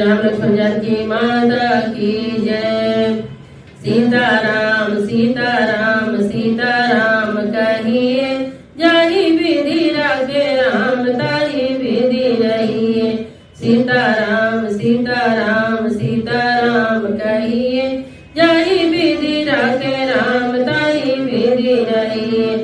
राम लक्ष्मण जानकी माता की जय। सीताराम सीताराम सीताराम कहिए, जाहि विधि राखे राम ताहि विधि रहिए। सीताराम सीताराम सीताराम कहिए, जाहि विधि राखे राम ताहि विधि रहिए।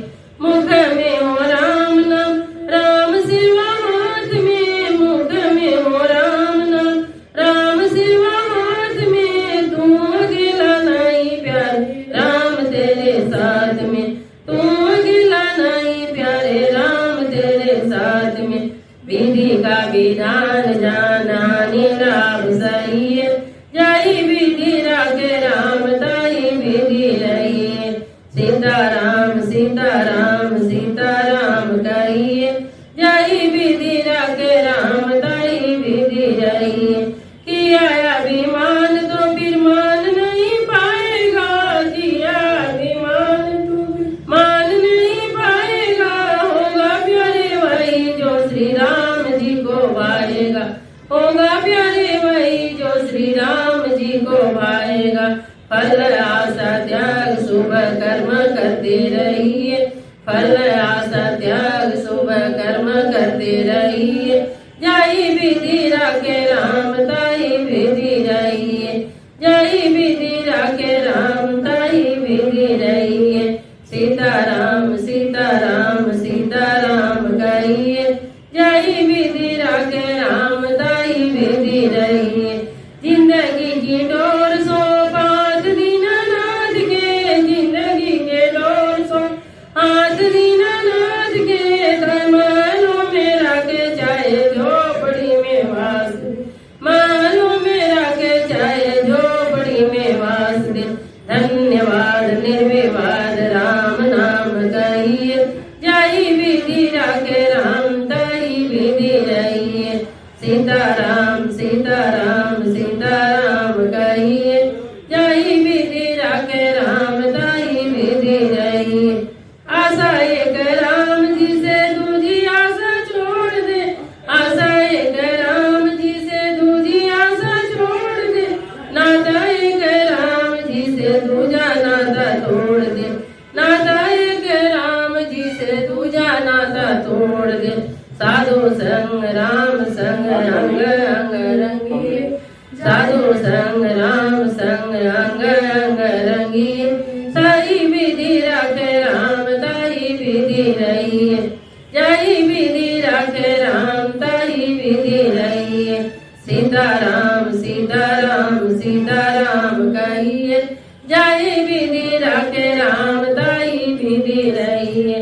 मुख में हो राम नाम, राम सेवा हाथ में। मुख में हो राम नाम, राम सेवा हाथ में। तू अकेला नहीं प्यारे राम तेरे साथ में। तू अकेला नहीं प्यारे राम तेरे साथ में। विधि का विधान जाना निराव सही है, जाहि विधि राखे राम ताहि विधि रहिए। सीताराम सीताराम सीताराम कहिए, जाहि विधि राखे राम ताहि विधि रहिए। किया अभिमान तो फिर मान नहीं पाएगा। किया अभिमान तो फिर मान नहीं पाएगा। होगा प्यारे वही जो श्री राम जी को भाएगा। होगा प्यारे वही जो श्री राम जी को भाएगा। फल आशा त्याग शुभ कर्म करते रहिए। फल आशा त्याग शुभ कर्म करते रहिए। जाहि विधि राखे राम ताहि विधि रहिए। जाहि विधि राखे राम ताहि विधि रहिए। सीताराम सीताराम सीताराम कहिए, जाहि विधि राखे राम ताहि विधि रहिए। जिंदगी की डोर सो हाथ दीनानाथ के। जिंदगी के डोर सो हाथ दीनानाथ के। महलों में राखे चाहे झोपड़ी में वास दे। महलों में राखे चाहे झोपड़ी में वास दे। धन्यवाद निर्विवाद राम नाम कहिए, जाहि विधि राखे राम ताहि विधि रहिए। सीताराम सीताराम सीताराम कहिए, जाहि विधि राखे राम ताहि विधि रहिए। आशा एक राम जी से दूजी आशा छोड़ दे। आशा एक राम जी से दूजी आशा छोड़ दे। नाता एक राम जी से दूजा नाता तोड़ दे। नाता एक राम जी से दूजा नाता तोड़ दे। साधु संग राम संग अंग अंग रंगिए। साधु संग राम संग अंग अंग रंगिए। ताहि विधि राखे राम ताहि विधि रहिए। जाहि विधि राखे राम ताहि विधि रहिए। सीताराम सीताराम सीताराम कहिए, जाहि विधि राखे राम ताहि विधि रहिए।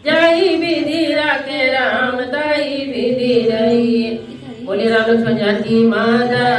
जाहि विधि राखे राम ताहि विधि रहिए। बोले राम लक्ष्मण जानकी माता।